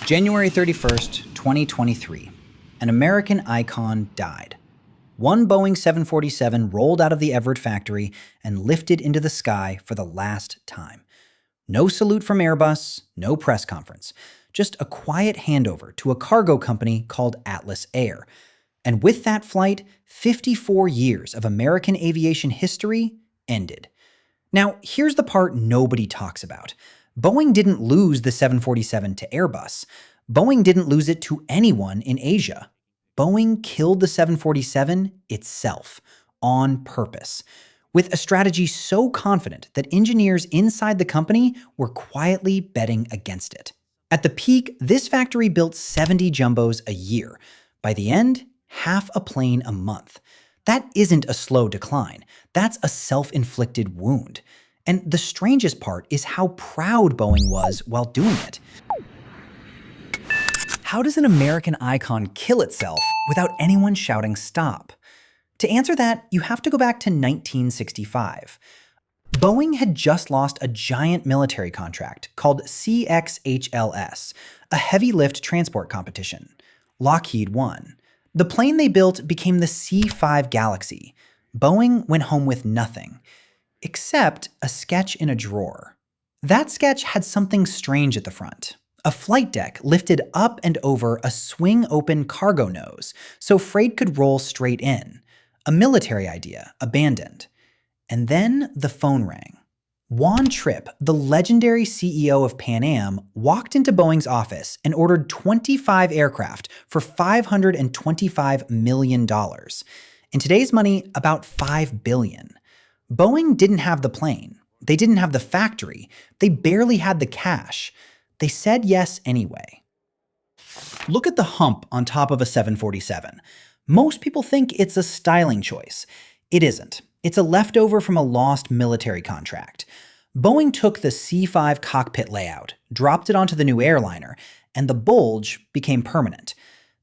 January 31st, 2023. An American icon died. One Boeing 747 rolled out of the Everett factory and lifted into the sky for the last time. No salute from Airbus, no press conference. Just a quiet handover to a cargo company called Atlas Air. And with that flight, 54 years of American aviation history ended. Now, here's the part nobody talks about. Boeing didn't lose the 747 to Airbus. Boeing didn't lose it to anyone in Asia. Boeing killed the 747 itself, on purpose, with a strategy so confident that engineers inside the company were quietly betting against it. At the peak, this factory built 70 jumbos a year. By the end, half a plane a month. That isn't a slow decline. That's a self-inflicted wound. And the strangest part is how proud Boeing was while doing it. How does an American icon kill itself without anyone shouting stop? To answer that, you have to go back to 1965. Boeing had just lost a giant military contract called CXHLS, a heavy lift transport competition. Lockheed won. The plane they built became the C-5 Galaxy. Boeing went home with nothing, except a sketch in a drawer. That sketch had something strange at the front. A flight deck lifted up and over a swing-open cargo nose so freight could roll straight in. A military idea, abandoned. And then the phone rang. Juan Trippe, the legendary CEO of Pan Am, walked into Boeing's office and ordered 25 aircraft for $525 million. In today's money, about $5 billion. Boeing didn't have the plane. They didn't have the factory. They barely had the cash. They said yes anyway. Look at the hump on top of a 747. Most people think it's a styling choice. It isn't. It's a leftover from a lost military contract. Boeing took the C-5 cockpit layout, dropped it onto the new airliner, and the bulge became permanent.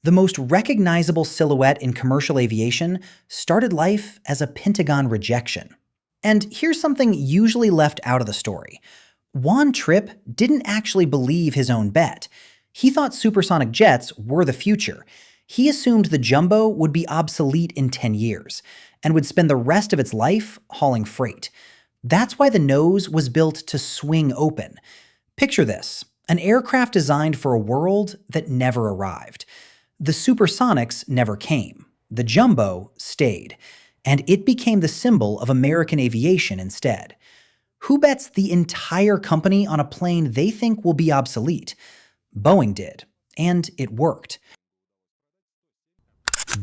The most recognizable silhouette in commercial aviation started life as a Pentagon rejection. And here's something usually left out of the story. Juan Trippe didn't actually believe his own bet. He thought supersonic jets were the future. He assumed the jumbo would be obsolete in 10 years and would spend the rest of its life hauling freight. That's why the nose was built to swing open. Picture this, an aircraft designed for a world that never arrived. The supersonics never came. The jumbo stayed. And it became the symbol of American aviation instead. Who bets the entire company on a plane they think will be obsolete? Boeing did, and it worked.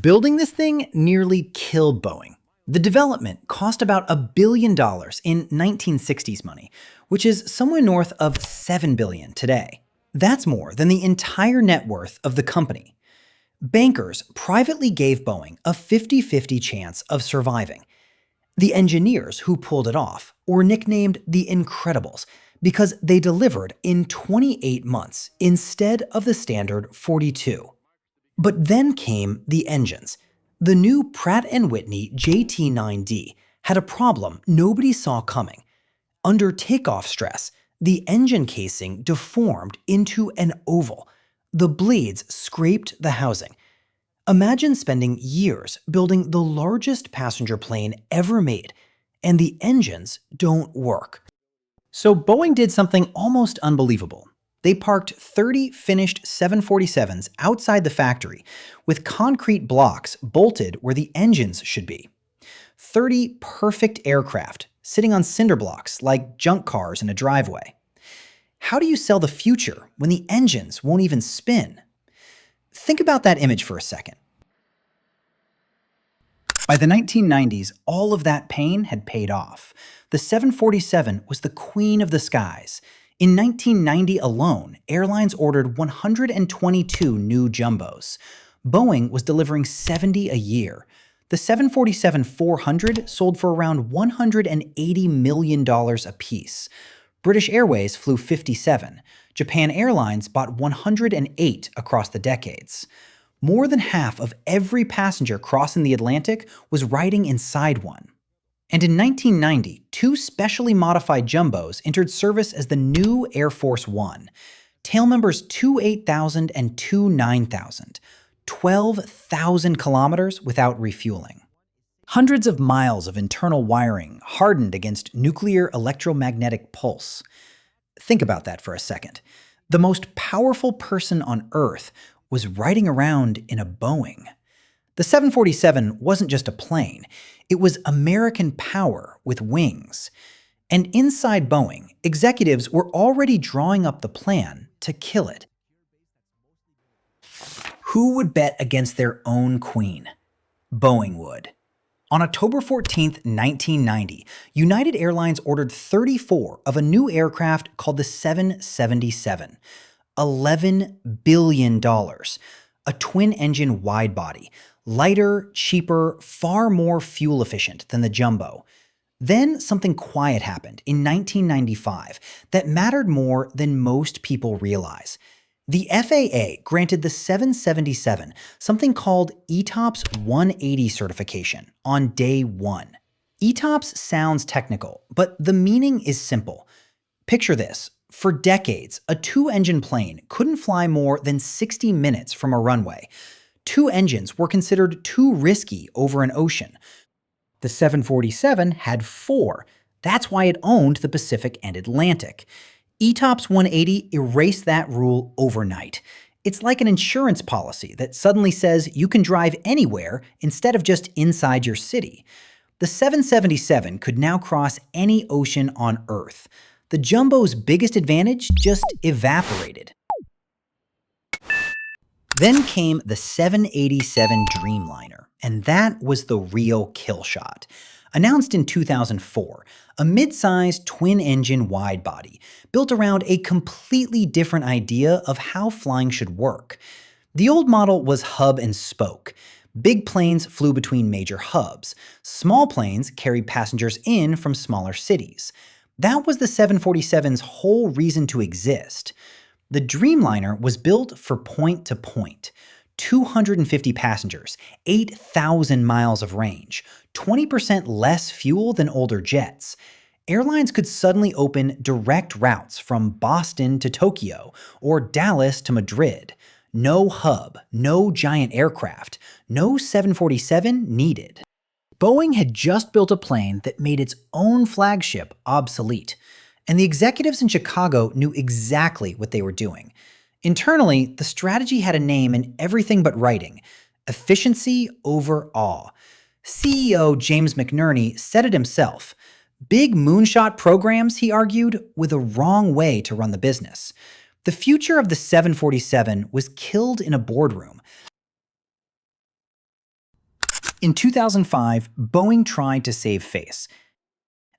Building this thing nearly killed Boeing. The development cost about $1 billion in 1960s money, which is somewhere north of $7 billion today. That's more than the entire net worth of the company. Bankers privately gave Boeing a 50-50 chance of surviving. The engineers who pulled it off were nicknamed the Incredibles because they delivered in 28 months instead of the standard 42. But then came the engines. The new Pratt Whitney JT9D had a problem nobody saw coming. Under takeoff stress, the engine casing deformed into an oval. The blades scraped the housing. Imagine spending years building the largest passenger plane ever made, and the engines don't work. So Boeing did something almost unbelievable. They parked 30 finished 747s outside the factory with concrete blocks bolted where the engines should be. 30 perfect aircraft sitting on cinder blocks like junk cars in a driveway. How do you sell the future when the engines won't even spin? Think about that image for a second. By the 1990s, all of that pain had paid off. The 747 was the queen of the skies. In 1990 alone, Airlines ordered 122 new jumbos. Boeing was delivering 70 a year. The 747-400 sold for around $180 million apiece. British Airways flew 57. Japan Airlines bought 108 across the decades. More than half of every passenger crossing the Atlantic was riding inside one. And in 1990, two specially modified jumbos entered service as the new Air Force One. tail numbers 28000 and 29000, 12,000 kilometers without refueling. Hundreds of miles of internal wiring hardened against nuclear electromagnetic pulse. Think about that for a second. The most powerful person on Earth was riding around in a Boeing. The 747 wasn't just a plane, it was American power with wings. And inside Boeing, executives were already drawing up the plan to kill it. Who would bet against their own queen? Boeing would. On October 14, 1990, United Airlines ordered 34 of a new aircraft called the 777. $11 billion. A twin-engine wide-body. Lighter, cheaper, far more fuel efficient than the Jumbo. Then something quiet happened in 1995 that mattered more than most people realize. The FAA granted the 777 something called ETOPS 180 certification on day one. ETOPS sounds technical, but the meaning is simple. Picture this. For decades, a two-engine plane couldn't fly more than 60 minutes from a runway. Two engines were considered too risky over an ocean. The 747 had four. That's why it owned the Pacific and Atlantic. ETOPS 180 erased that rule overnight. It's like an insurance policy that suddenly says you can drive anywhere instead of just inside your city. The 777 could now cross any ocean on Earth. The Jumbo's biggest advantage just evaporated. Then came the 787 Dreamliner, and that was the real Killshot. Announced in 2004, a mid-sized twin-engine wide-body built around a completely different idea of how flying should work. The old model was hub and spoke. Big planes flew between major hubs. Small planes carried passengers in from smaller cities. That was the 747's whole reason to exist. The Dreamliner was built for point-to-point. 250 passengers, 8,000 miles of range, 20% less fuel than older jets. Airlines could suddenly open direct routes from Boston to Tokyo or Dallas to Madrid. No hub, no giant aircraft, no 747 needed. Boeing had just built a plane that made its own flagship obsolete, and the executives in Chicago knew exactly what they were doing. Internally, the strategy had a name in everything but writing: efficiency over awe. CEO James McNerney said it himself. Big moonshot programs, he argued, were the wrong way to run the business. The future of the 747 was killed in a boardroom. In 2005, Boeing tried to save face.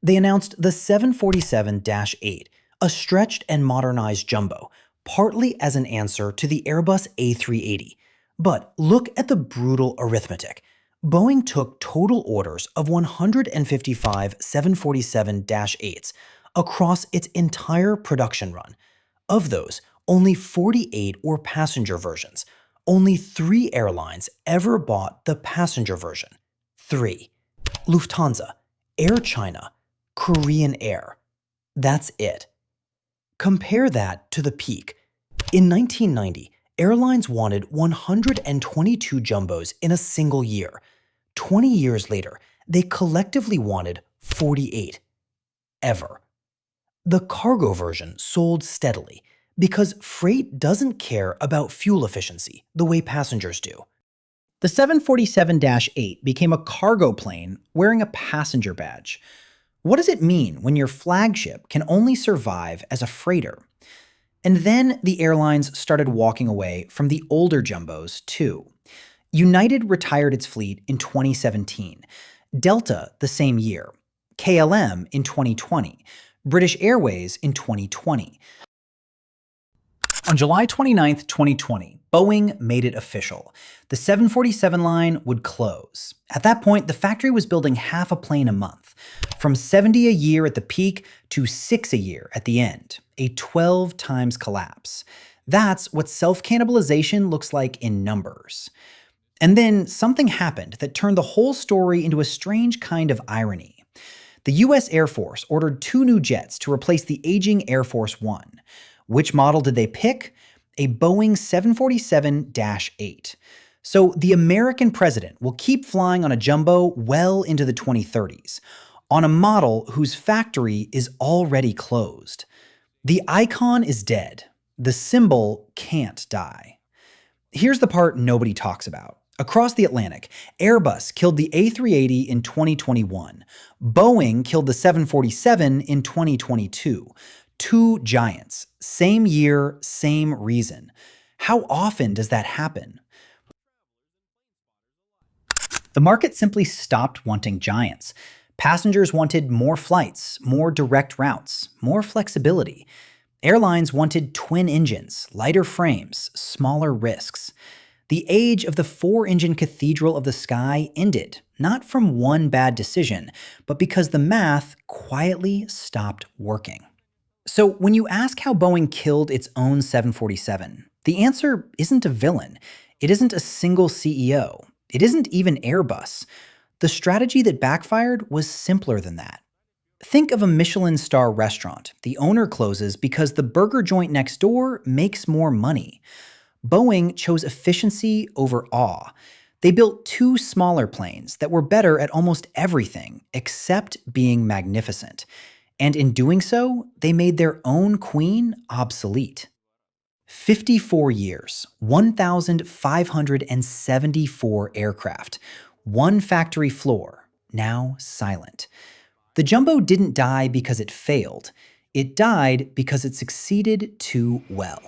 They announced the 747-8, a stretched and modernized jumbo, partly as an answer to the Airbus A380. But look at the brutal arithmetic. Boeing took total orders of 155 747-8s across its entire production run. Of those, only 48 were passenger versions. Only 3 airlines ever bought the passenger version. 3. Lufthansa, Air China, Korean Air. That's it. Compare that to the peak. In 1990, airlines wanted 122 jumbos in a single year. 20 years later, they collectively wanted 48. Ever. The cargo version sold steadily because freight doesn't care about fuel efficiency the way passengers do. The 747-8 became a cargo plane wearing a passenger badge. What does it mean when your flagship can only survive as a freighter? And then the airlines started walking away from the older jumbos too. United retired its fleet in 2017, Delta the same year, KLM in 2020, British Airways in 2020. On July 29, 2020, Boeing made it official. The 747 line would close. At that point, the factory was building half a plane a month, from 70 a year at the peak to 6 a year at the end, a 12 times collapse. That's what self-cannibalization looks like in numbers. And then something happened that turned the whole story into a strange kind of irony. The US Air Force ordered 2 new jets to replace the aging Air Force One. Which model did they pick? A Boeing 747-8. So the American president will keep flying on a jumbo well into the 2030s, on a model whose factory is already closed. The icon is dead. The symbol can't die. Here's the part nobody talks about. Across the Atlantic, Airbus killed the A380 in 2021. Boeing killed the 747 in 2022. Two giants, same year, same reason. How often does that happen? The market simply stopped wanting giants. Passengers wanted more flights, more direct routes, more flexibility. Airlines wanted twin engines, lighter frames, smaller risks. The age of the four-engine cathedral of the sky ended, not from one bad decision, but because the math quietly stopped working. So when you ask how Boeing killed its own 747, the answer isn't a villain. It isn't a single CEO. It isn't even Airbus. The strategy that backfired was simpler than that. Think of a Michelin star restaurant. The owner closes because the burger joint next door makes more money. Boeing chose efficiency over awe. They built two smaller planes that were better at almost everything except being magnificent. And in doing so, they made their own queen obsolete. 54 years, 1,574 aircraft, one factory floor, now silent. The jumbo didn't die because it failed. It died because it succeeded too well.